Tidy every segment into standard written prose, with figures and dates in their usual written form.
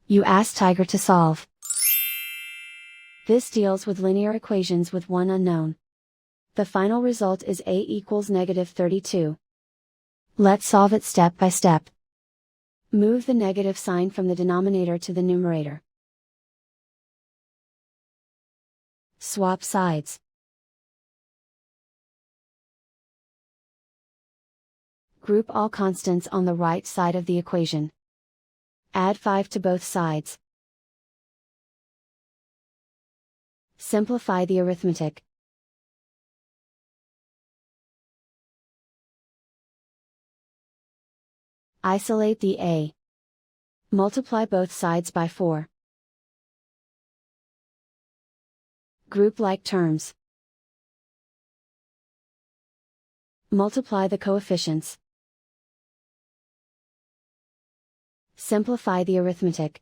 You ask Tiger to solve. This deals with linear equations with one unknown. The final result is a equals -32. Let's solve it step by step. Move the negative sign from the denominator to the numerator. Swap sides. Group all constants on the right side of the equation. Add 5 to both sides. Simplify the arithmetic. Isolate the a. Multiply both sides by 4. Group like terms. Multiply the coefficients. Simplify the arithmetic.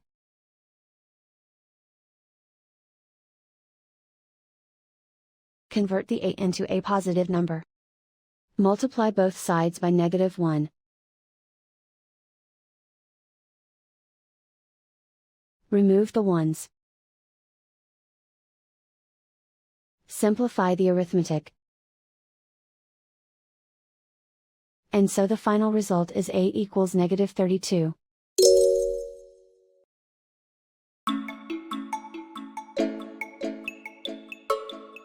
Convert the a into a positive number. Multiply both sides by -1. Remove the ones. Simplify the arithmetic. And so the final result is a equals -32.